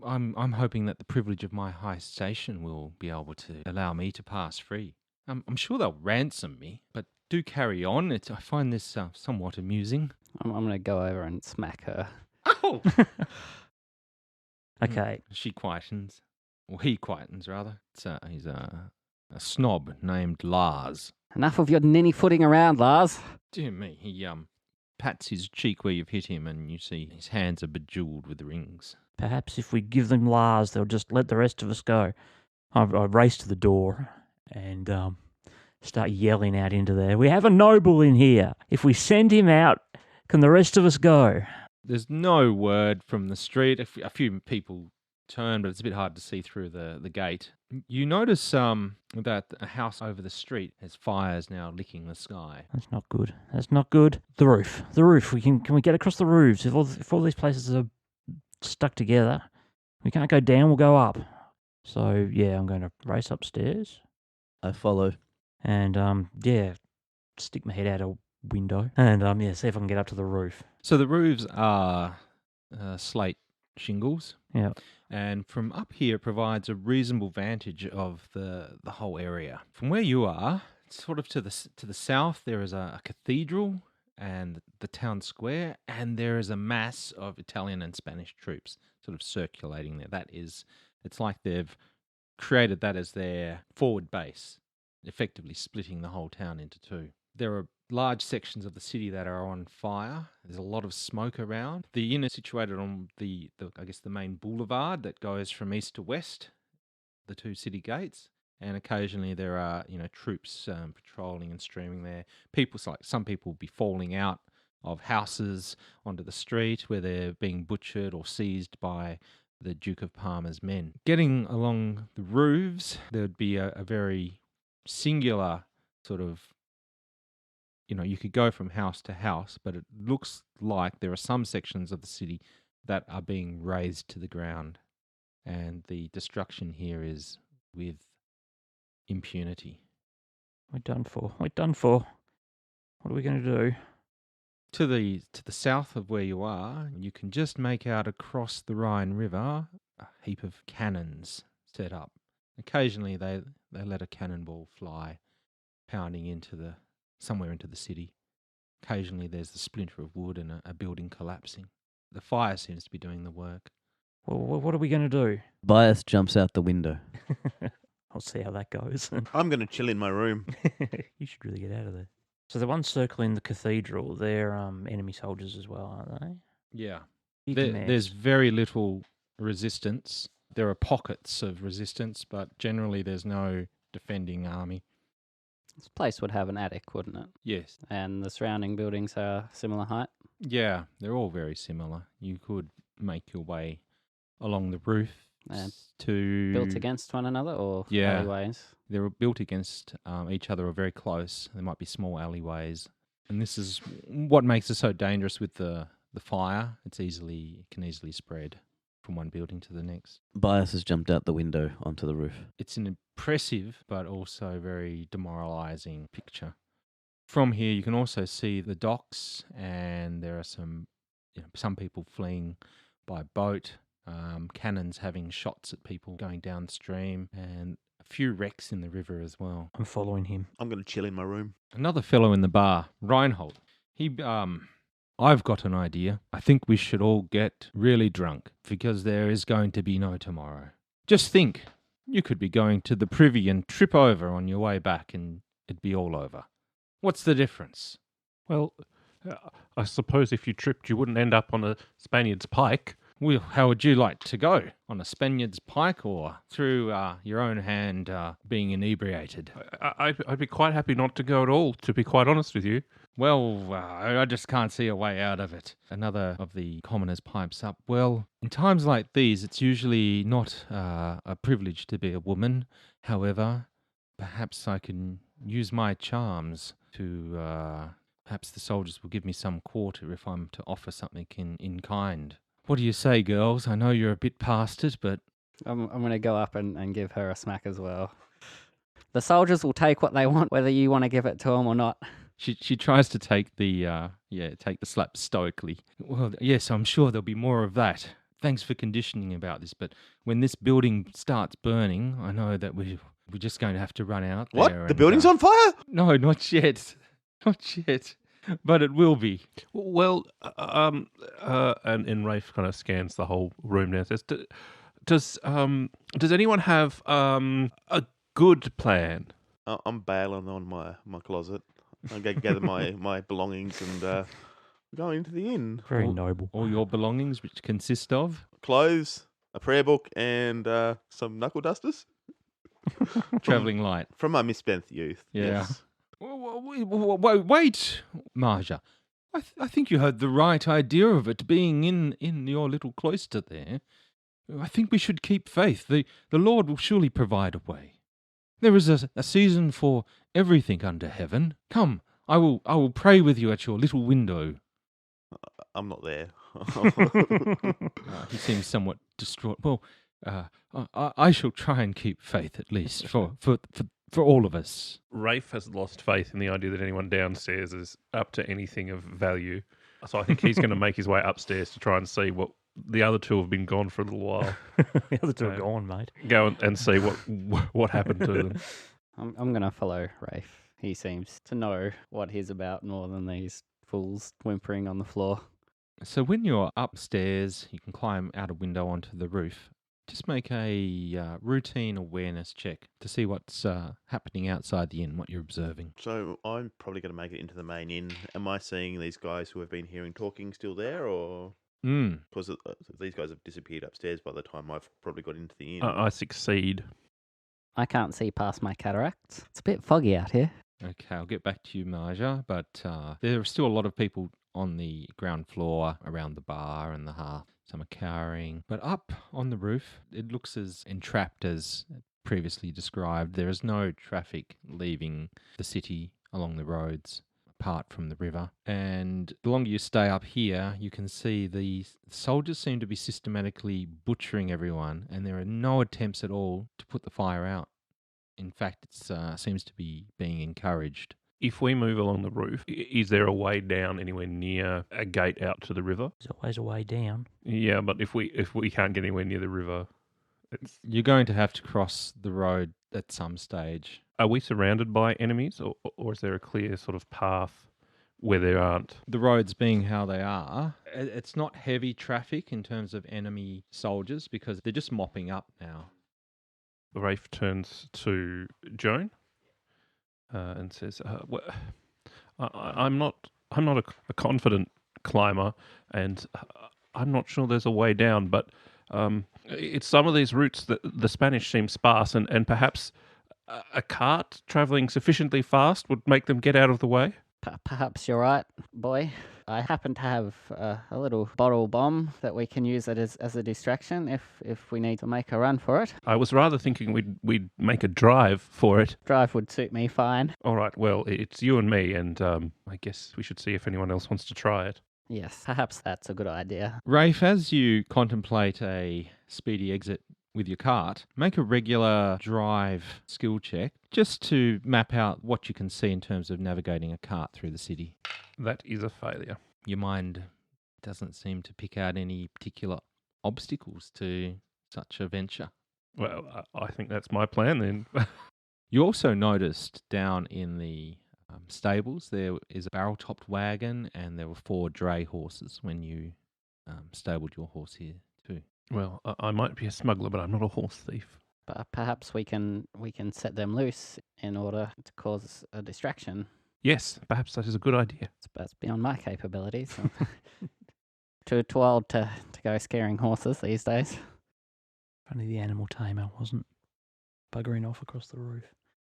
I'm hoping that the privilege of my high station will be able to allow me to pass free. I'm sure they'll ransom me, but do carry on. I find this somewhat amusing." I'm going to go over and smack her. Oh! Okay. She quietens, or he quietens rather. He's a snob named Lars. Enough of your ninny footing around, Lars. Dear me, he pats his cheek where you've hit him, and you see his hands are bejeweled with rings. Perhaps if we give them Lars, they'll just let the rest of us go. I race to the door and start yelling out into there. We have a noble in here. If we send him out, can the rest of us go? There's no word from the street. A few people turn, but it's a bit hard to see through the gate. You notice that a house over the street has fires now licking the sky. That's not good. That's not good. The roof. Can we get across the roofs? If all these places are stuck together, we can't go down. We'll go up. So yeah, I'm going to race upstairs I follow. and stick my head out a window and see if I can get up to the roof. So the roofs are slate shingles. Yeah. And from up here, it provides a reasonable vantage of the whole area. From where you are, sort of to the south, there is a cathedral and the town square, and there is a mass of Italian and Spanish troops sort of circulating there. It's like they've created that as their forward base, effectively splitting the whole town into two. There are large sections of the city that are on fire. There's a lot of smoke around. The inn is situated on the main boulevard that goes from east to west, the two city gates. And occasionally there are, troops patrolling and streaming there. Some people will be falling out of houses onto the street where they're being butchered or seized by the Duke of Parma's men. Getting along the roofs, there would be a very singular sort of, you could go from house to house, but it looks like there are some sections of the city that are being razed to the ground. And the destruction here is with impunity. We're done for. What are we going to do? To the south of where you are, you can just make out across the Rhine River a heap of cannons set up. Occasionally they let a cannonball fly, pounding somewhere into the city. Occasionally there's the splinter of wood and a building collapsing. The fire seems to be doing the work. Well, what are we going to do? Baius jumps out the window. I'll see how that goes. I'm going to chill in my room. You should really get out of there. So the ones circling the cathedral, they're enemy soldiers as well, aren't they? Yeah. Big There's mess. very little resistance. There are pockets of resistance, but generally there's no defending army. This place would have an attic, wouldn't it? Yes. And the surrounding buildings are similar height. Yeah, they're all very similar. You could make your way along the roof And to... Built against one another or Yeah. alleyways? They're built against each other or very close. There might be small alleyways. And this is what makes it so dangerous with the fire. It can easily spread from one building to the next. Baius has jumped out the window onto the roof. It's an impressive but also very demoralizing picture. From here, you can also see the docks, and there are some people fleeing by boat, cannons having shots at people going downstream, and a few wrecks in the river as well. I'm following him. I'm going to chill in my room. Another fellow in the bar, Reinhold, I've got an idea. I think we should all get really drunk because there is going to be no tomorrow. Just think, you could be going to the privy and trip over on your way back and it'd be all over. What's the difference? Well, I suppose if you tripped, you wouldn't end up on a Spaniard's pike. Well, how would you like to go? On a Spaniard's pike or through your own hand being inebriated? I'd be quite happy not to go at all, to be quite honest with you. Well, I just can't see a way out of it. Another of the commoners pipes up. Well, in times like these, it's usually not a privilege to be a woman. However, perhaps I can use my charms to... perhaps the soldiers will give me some quarter if I'm to offer something in kind. What do you say, girls? I know you're a bit past it, but... I'm going to go up and give her a smack as well. The soldiers will take what they want, whether you want to give it to them or not. She tries to take the slap stoically. Well, yes, I'm sure there'll be more of that. Thanks for conditioning about this, but when this building starts burning, I know that we're just going to have to run out there. What? The building's on fire? No, not yet. Not yet. But it will be. Well, and Raphe kind of scans the whole room now. Says, does anyone have a good plan? I'm bailing on my closet. I'm going to gather my belongings and go into the inn. Very noble. All your belongings, which consist of? Clothes, a prayer book, and some knuckle dusters. Travelling light. From my misspent youth. Yeah. Yes. Wait, Maja. I think you had the right idea of it being in your little cloister there. I think we should keep faith. The Lord will surely provide a way. There is a season for everything under heaven. Come, I will pray with you at your little window. I'm not there. He seems somewhat distraught. Well, I shall try and keep faith at least for all of us. Raphe has lost faith in the idea that anyone downstairs is up to anything of value. So I think he's going to make his way upstairs to try and see what the other two have been gone for a little while. The other two are gone, mate. Go and see what happened to them. I'm going to follow Raphe. He seems to know what he's about more than these fools whimpering on the floor. So when you're upstairs, you can climb out a window onto the roof. Just make a routine awareness check to see what's happening outside the inn, what you're observing. So I'm probably going to make it into the main inn. Am I seeing these guys who have been hearing talking still there, or because these guys have disappeared upstairs by the time I've probably got into the inn? I succeed. I can't see past my cataracts. It's a bit foggy out here. Okay, I'll get back to you, Maja, but there are still a lot of people on the ground floor around the bar and the hearth. Some are cowering. But up on the roof, it looks as entrapped as previously described. There is no traffic leaving the city along the roads, apart from the river. And the longer you stay up here, you can see the soldiers seem to be systematically butchering everyone, and there are no attempts at all to put the fire out. In fact, it seems to be being encouraged. If we move along the roof, is there a way down anywhere near a gate out to the river? There's always a way down. Yeah, but if we can't get anywhere near the river, You're going to have to cross the road at some stage. Are we surrounded by enemies, or is there a clear sort of path where there aren't? The roads being how they are, it's not heavy traffic in terms of enemy soldiers because they're just mopping up now. Raphe turns to Joan and says, I'm not a confident climber, and I'm not sure there's a way down, but it's some of these routes that the Spanish seem sparse, and perhaps a cart travelling sufficiently fast would make them get out of the way. Perhaps you're right, boy. I happen to have a little bottle bomb that we can use it as a distraction if we need to make a run for it. I was rather thinking we'd make a drive for it. Drive would suit me fine. All right, well, it's you and me, and I guess we should see if anyone else wants to try it. Yes, perhaps that's a good idea. Raphe, as you contemplate a speedy exit with your cart, make a regular drive skill check just to map out what you can see in terms of navigating a cart through the city. That is a failure. Your mind doesn't seem to pick out any particular obstacles to such a venture. Well, I think that's my plan then. You also noticed down in the stables there is a barrel-topped wagon and there were 4 dray horses when you stabled your horse here too. Well, I might be a smuggler, but I'm not a horse thief. But perhaps we can set them loose in order to cause a distraction. Yes, perhaps that is a good idea. That's beyond my capabilities. Too old to go scaring horses these days. Only the animal tamer wasn't buggering off across the roof.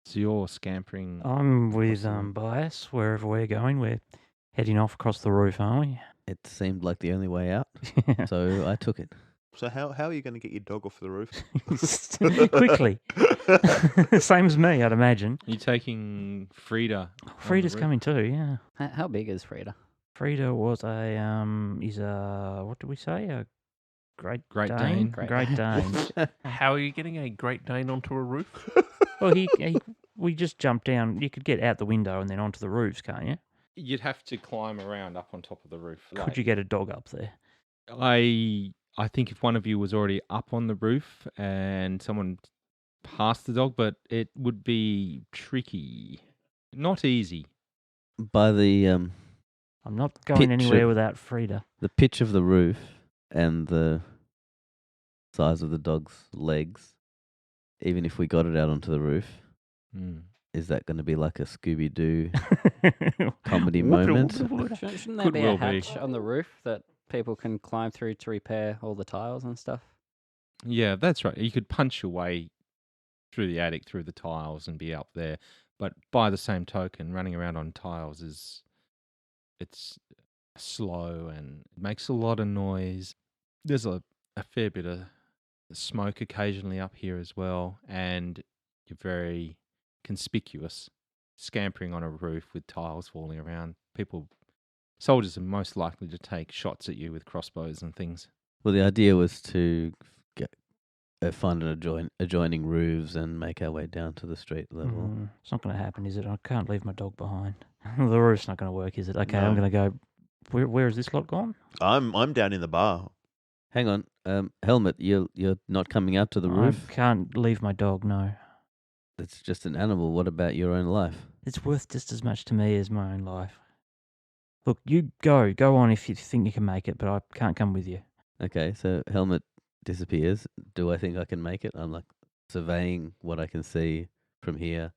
So you're scampering. I'm with across the room. Baius, wherever we're going. We're heading off across the roof, aren't It seemed like the only way out, we? so I took it. So how are you going to get your dog off the roof? Quickly. Same as me, I'd imagine. You're taking Frida. on the Frida's roof? coming too, yeah. How big is Frida? Frida was is a, what do we say? A Great Great Dane? Dane. Great Dane. How are you getting a Great Dane onto a roof? Well, we just jumped down. You could get out the window and then onto the roofs, can't you? You'd have to climb around up on top of the roof. Could you get a dog up there? I think if one of you was already up on the roof and someone passed the dog, but it would be tricky. Not easy. By the I'm not going Picture- anywhere without Frida. pitch of the roof and the size of the dog's legs, even if we got it out onto the roof, Mm. is that going to be like a Scooby-Doo comedy Whoop-a, moment? whoop-a. Shouldn't there Could be well a be. hatch on the roof that people can climb through to repair all the tiles and stuff? Yeah, that's right. You could punch your way through the attic, through the tiles, and be up there. But by the same token, running around on tiles it's slow and it makes a lot of noise. There's a fair bit of smoke occasionally up here as well, and you're very conspicuous, scampering on a roof with tiles falling around. Soldiers are most likely to take shots at you with crossbows and things. Well, the idea was to find an adjoining roofs and make our way down to the street level. It's not going to happen, is it? I can't leave my dog behind. The roof's not going to work, is it? Okay, No. I'm going to go. Where is this lot gone? I'm down in the bar. Hang on, Helmut, you're not coming out to the roof? I can't leave my dog, no. It's just an animal. What about your own life? It's worth just as much to me as my own life. Look, you go on if you think you can make it, but I can't come with you. Okay, so Helmut disappears. Do I think I can make it? I'm like surveying what I can see from here,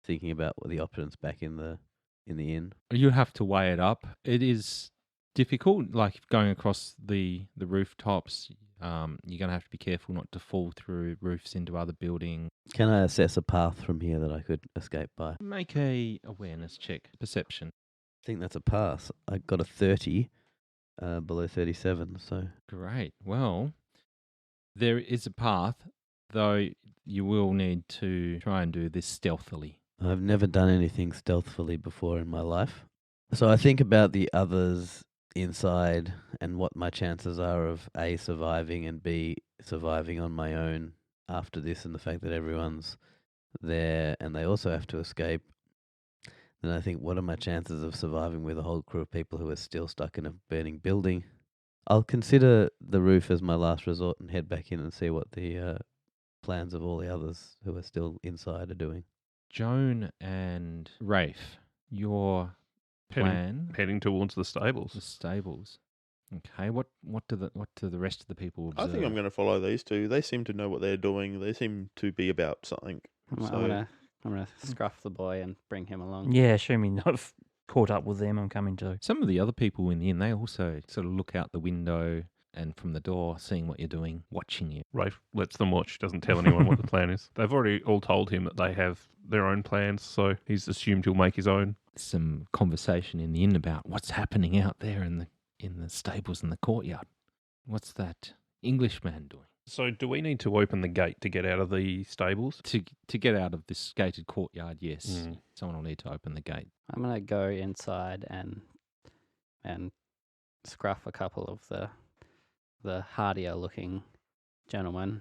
thinking about what the options back in the inn. You have to weigh it up. It is difficult, like going across the rooftops. You're going to have to be careful not to fall through roofs into other buildings. Can I assess a path from here that I could escape by? Make a awareness check, perception. I think that's a pass. I got a 30, below 37, so... Great. Well, there is a path, though you will need to try and do this stealthily. I've never done anything stealthily before in my life. So I think about the others inside and what my chances are of A, surviving, and B, surviving on my own after this, and the fact that everyone's there and they also have to escape. Then I think, what are my chances of surviving with a whole crew of people who are still stuck in a burning building? I'll consider the roof as my last resort and head back in and see what the plans of all the others who are still inside are doing. Joan and Raphe, your plan, Heading towards the stables. the stables. Okay, what do the rest of the people I observe? think I'm going to follow these two. They seem to know what they're doing. They seem to be about something. I'm gonna scruff the boy and bring him along. Yeah, assuming I've caught up with them, I'm coming too. Some of the other people in the inn, they also sort of look out the window and from the door, seeing what you're doing, watching you. Rafe lets them watch, doesn't tell anyone what the plan is. They've already all told him that they have their own plans, so he's assumed he'll make his own. Some conversation in the inn about what's happening out there in the stables in the courtyard. What's that Englishman doing? So do we need to open the gate to get out of the stables? To get out of this gated courtyard, yes. Mm. Someone will need to open the gate. I'm gonna go inside and scruff a couple of the hardier looking gentlemen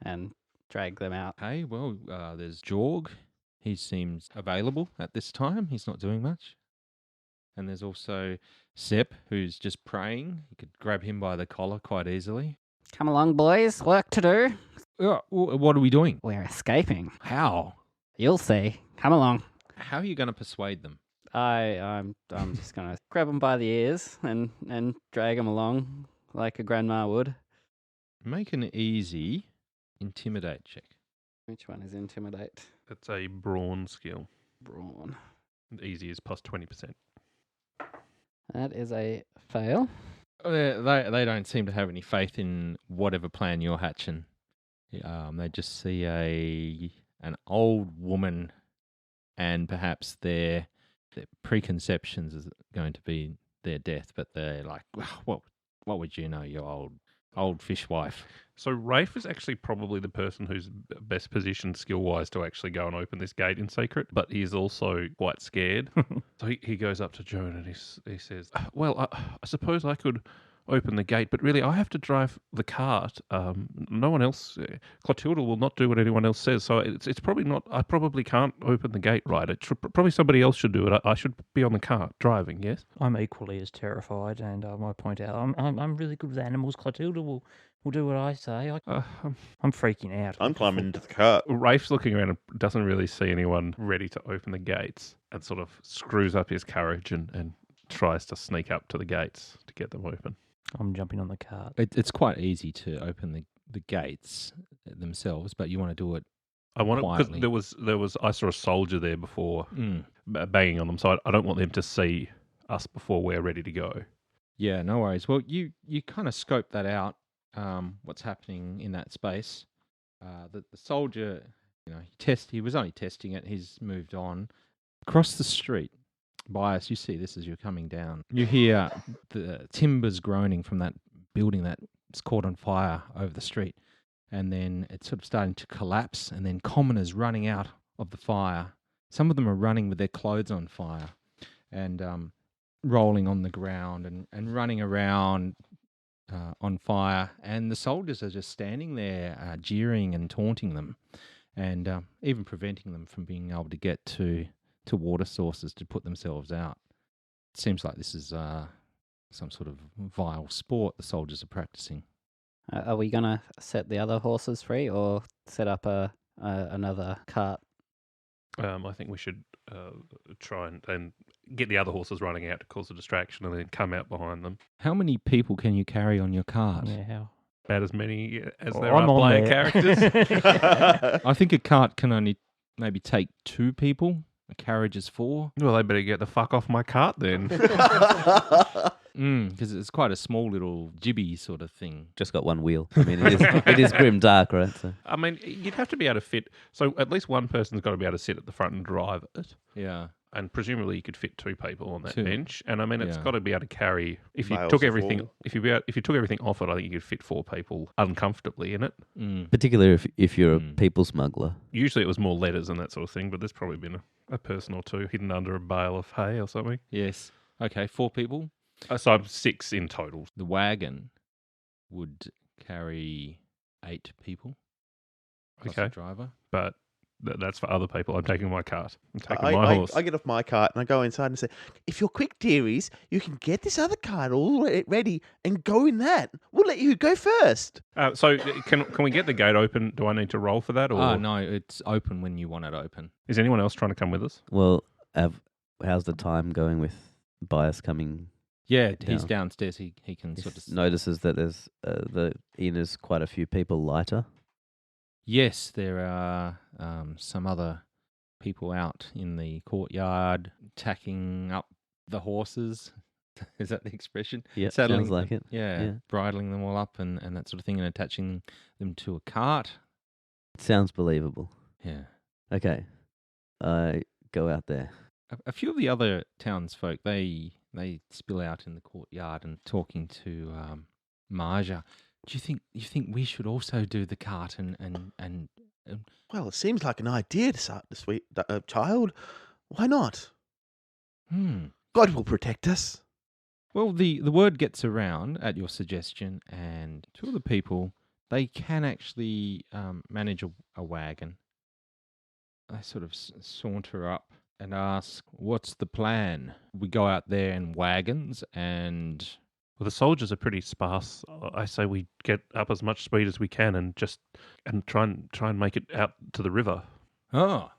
and drag them out. Okay, well, there's Jorg. He seems available at this time. He's not doing much. And there's also Sepp, who's just praying. You could grab him by the collar quite easily. Come along, boys. Work to do. What are we doing? We're escaping. How? You'll see. Come along. How are you going to persuade them? I'm just gonna grab them by the ears and drag them along like a grandma would. Make an easy intimidate check. Which one is intimidate? It's a brawn skill. Brawn. Easy is plus 20%. That is a fail. They don't seem to have any faith in whatever plan you're hatching. They just see an old woman, and perhaps their preconceptions is going to be their death. But they're like, what would you know, you old fishwife? So Rafe is actually probably the person who's best positioned skill-wise to actually go and open this gate in secret, but he is also quite scared. So he goes up to Joan and he says, well, I suppose I could open the gate, but really I have to drive the cart. No one else, Clotilda will not do what anyone else says, so it's probably not, I probably can't open the gate right. Probably somebody else should do it. I should be on the cart driving, yes? I'm equally as terrified, and I might point out I'm really good with animals. Clotilda will do what I say. I'm freaking out. I'm climbing into the cart. Rafe's looking around and doesn't really see anyone ready to open the gates and sort of screws up his courage and tries to sneak up to the gates to get them open. I'm jumping on the cart. It's quite easy to open the gates themselves, but you want to do it I want quietly. because there was I saw a soldier there before banging on them, so I don't want them to see us before we're ready to go. Yeah, no worries. Well, you kind of scope that out, what's happening in that space. The soldier, he was only testing it. He's moved on. Across the street, Baius, you see this as you're coming down. You hear the timbers groaning from that building that's caught on fire over the street. And then it's sort of starting to collapse, and then commoners running out of the fire. Some of them are running with their clothes on fire and rolling on the ground and running around on fire. And the soldiers are just standing there jeering and taunting them, and even preventing them from being able to get to water sources to put themselves out. It seems like this is some sort of vile sport the soldiers are practicing. Are we going to set the other horses free or set up another cart? I think we should try and get the other horses running out to cause a distraction and then come out behind them. How many people can you carry on your cart? Yeah, how? About as many as there I'm are on player there. characters. I think a cart can only maybe take 2 people. A carriage is 4. Well, they better get the fuck off my cart then. Because it's quite a small little jibby sort of thing. Just got one wheel. I mean, it is grim dark, right? So. I mean, you'd have to be able to fit. So at least one person's got to be able to sit at the front and drive it. Yeah. And presumably you could fit 2 people on that 2. bench. And I mean, it's Yeah. got to be able to carry. If you Bales took of everything, wool. if you took everything off it, I think you could fit 4 people uncomfortably in it. Particularly if you're a Mm. people smuggler. Usually it was more letters and that sort of thing, but there's probably been a person or 2 hidden under a bale of hay or something. Yes. Okay, 4 people. So I'm 6 in total. The wagon would carry 8 people. Plus Okay. the driver. But That's for other people. I'm taking my cart. I'm taking I, my I, horse. I get off my cart and I go inside and say, if you're quick, dearies, you can get this other cart all ready and go in that. We'll let you go first. So can we get the gate open? Do I need to roll for that? Or Oh, no, it's open when you want it open. is anyone else trying to come with us? Well, how's the time going with Baius coming? Yeah, he's Down. downstairs. He can He sort of... notices that there's the inn is quite a few people lighter. Yes, there are some other people out in the courtyard tacking up the horses. Is that the expression? Yeah, Saddling sounds like them, it. Yeah, Yeah. bridling them all up and that sort of thing and attaching them to a cart. It sounds believable. Yeah. Okay, I go out there. A few of the other townsfolk, they spill out in the courtyard and talking to Maja. Do you think we should also do the cart and Well, it seems like an idea to start the sweet child. Why not? God will protect us. Well, the word gets around at your suggestion, and two of the people, they can actually manage a wagon. They sort of saunter up and ask, what's the plan? We go out there in wagons and... Well, the soldiers are pretty sparse. I say we get up as much speed as we can and try and make it out to the river. Oh,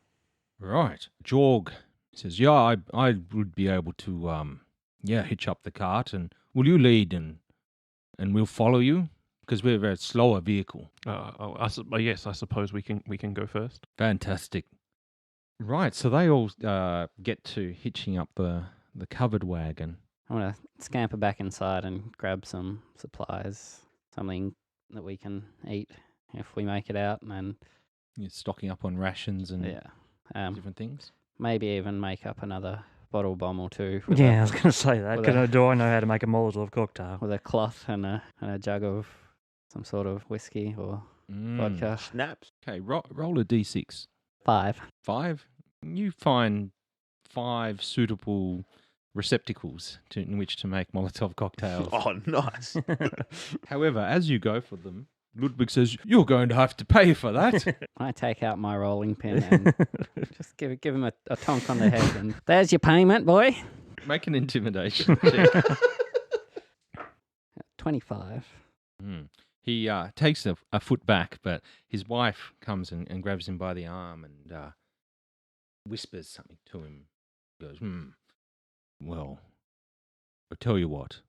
right. Jorg says, yeah, I would be able to, hitch up the cart, and will you lead and we'll follow you? Because we're a very slower vehicle. Yes, I suppose we can go first. Fantastic. Right, so they all get to hitching up the covered wagon. I'm going to scamper back inside and grab some supplies, something that we can eat if we make it out, and You're stocking up on rations and different things. maybe even make up another bottle bomb or two. Yeah, I was going to say that. with Do I know how to make a Molotov cocktail? with a cloth and a jug of some sort of whiskey or vodka. Snaps. Okay, roll a d6. 5. 5. You find 5 suitable receptacles in which to make Molotov cocktails. Oh, nice. However, as you go for them, Ludwig says, you're going to have to pay for that. I take out my rolling pin and just give him a tonk on the head, and there's your payment, boy. Make an intimidation check. 25. He takes a foot back, but his wife comes and grabs him by the arm and whispers something to him. He goes, well, I'll tell you what.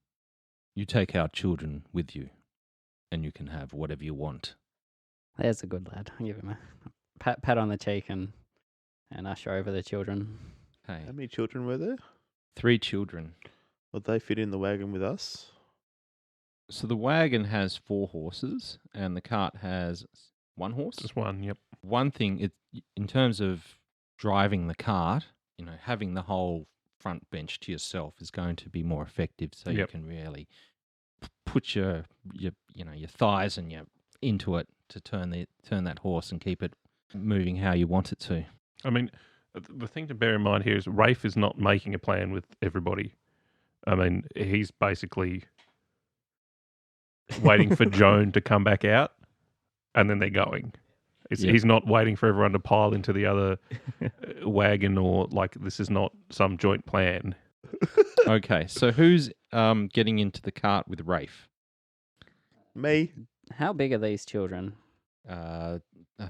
You take our children with you, and you can have whatever you want. There's a good lad. I'll give him a pat on the cheek and usher over the children. Okay. How many children were there? 3 children. Would they fit in the wagon with us? So the wagon has 4 horses, and the cart has 1 horse. Just one, yep. One thing, in terms of driving the cart, having the whole front bench to yourself is going to be more effective, so you can really put your thighs and into it to turn that horse and keep it moving how you want it to. I mean, the thing to bear in mind here is Raphe is not making a plan with everybody. I mean, he's basically waiting for Joan to come back out, and then they're going. He's not waiting for everyone to pile into the other wagon, or this is not some joint plan. Okay, so who's getting into the cart with Raphe? Me. How big are these children? I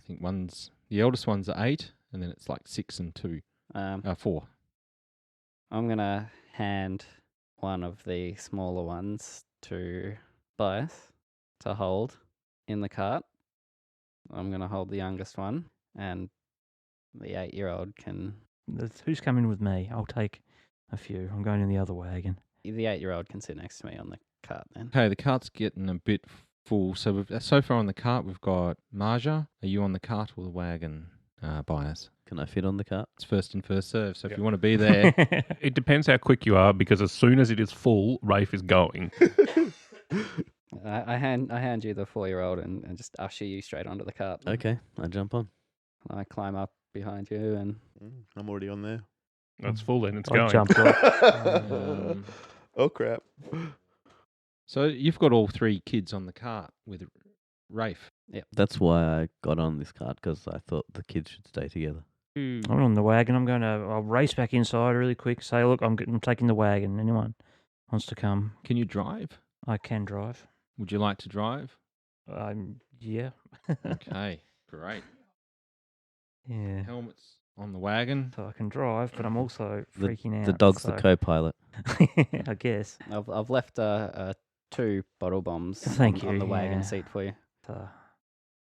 think the eldest one's 8, and then it's 6 and 2, 4. I'm going to hand one of the smaller ones to Baius to hold in the cart. I'm going to hold the youngest one, and the 8-year-old can... Who's coming with me? I'll take a few. I'm going in the other wagon. The 8-year-old can sit next to me on the cart then. Okay, the cart's getting a bit full. So far on the cart, we've got Maja. Are you on the cart or the wagon, Baius? Can I fit on the cart? It's first in, first serve. So if you want to be there, It depends how quick you are, because as soon as it is full, Raphe is going. I hand you the 4-year-old and just usher you straight onto the cart. Okay, I jump on. I climb up behind you and... I'm already on there. That's full then, it's I going. jumped off. Oh, crap. so you've got all 3 kids on the cart with Rafe. That's why I got on this cart, because I thought the kids should stay together. I'm on the wagon. I'll race back inside really quick. Say, look, I'm taking the wagon. Anyone wants to come? Can you drive? I can drive. Would you like to drive? Yeah. Okay, great. Yeah. Helmut's on the wagon. So I can drive, but I'm also freaking out. The dog's so. the co-pilot. I guess. I've left 2 bottle bombs Thank on you, the wagon yeah. seat for you.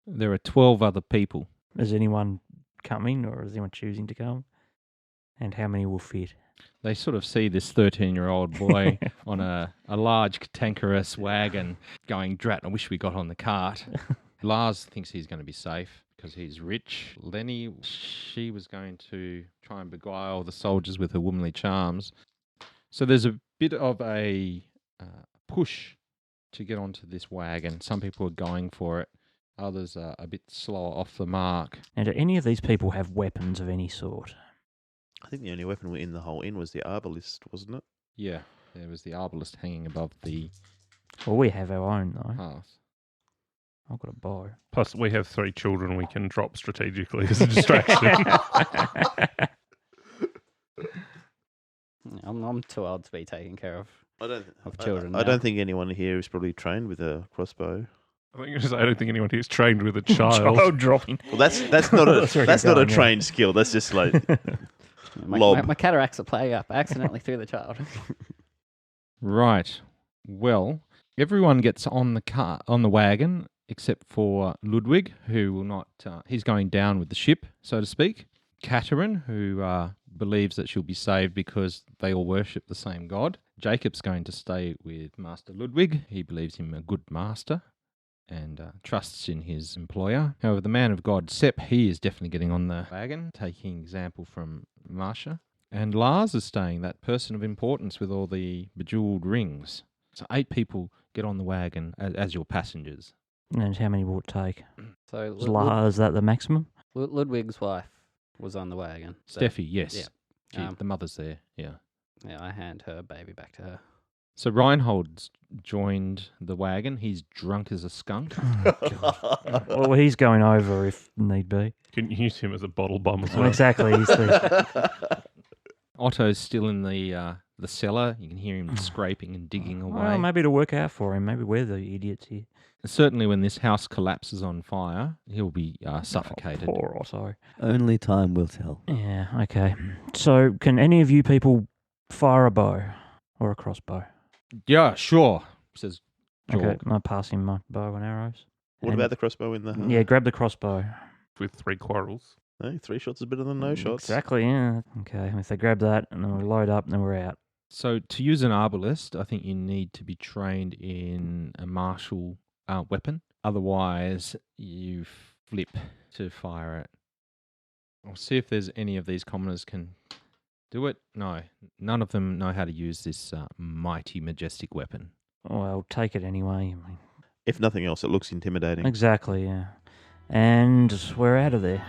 There are 12 other people. Is anyone coming, or is anyone choosing to come? And how many will fit? They sort of see this 13-year-old boy on a large cantankerous wagon going, drat, I wish we got on the cart. Lars thinks he's going to be safe because he's rich. Lenny, she was going to try and beguile the soldiers with her womanly charms. So there's a bit of a push to get onto this wagon. Some people are going for it. Others are a bit slower off the mark. And do any of these people have weapons of any sort? I think the only weapon in the whole inn was the arbalist, wasn't it? Yeah, there was the arbalist hanging above the Well, we have our own, though. hearth. I've got a bow. Plus, we have 3 children we can drop strategically as a distraction. I'm too old to be taken care of. Of children. I now. don't think anyone here is probably trained with a crossbow. I think I don't think anyone here's trained with a child. Child dropping. Well, that's not a That's where that's you're not a going, yeah. trained skill. That's just like lob. My cataracts are playing up. I accidentally threw the child. Right. Well, everyone gets on the wagon except for Ludwig, who will not. He's going down with the ship, so to speak. Catherine, who believes that she'll be saved because they all worship the same god. Jacob's going to stay with Master Ludwig. He believes him a good master and trusts in his employer. However, the man of God, Sepp, he is definitely getting on the wagon, taking example from Maja. And Lars is staying, that person of importance with all the bejeweled rings. So 8 people get on the wagon as your passengers. And how many will it take? So Is that the maximum? Ludwig's wife was on the wagon. So, Steffi, yes. Yeah. The mother's there, yeah. Yeah, I hand her baby back to her. So Reinhold's joined the wagon. He's drunk as a skunk. Well, he's going over if need be. You can use him as a bottle bomb as Well, well. exactly. He's the, Otto's still in the cellar. You can hear him scraping and digging away. well, maybe it'll work out for him. Maybe we're the idiots here. Certainly when this house collapses on fire, he'll be suffocated. Oh, poor Otto. Only time will tell. Yeah, okay. So, can any of you people fire a bow or a crossbow? Yeah, sure, says Georg. Okay, I pass him my bow and arrows. What And- about the crossbow in the? Yeah, grab the crossbow. With 3 quarrels. No, 3 shots is better than no shots. Exactly, yeah. Okay, if they grab that and then we load up and then we're out. So to use an arbalist, I think you need to be trained in a martial weapon. Otherwise, you flip to fire it. I'll see if there's any of these commoners can do it. No, none of them know how to use this mighty, majestic weapon. Well, take it anyway. I mean, If nothing else, it looks intimidating. exactly, yeah. And we're out of there.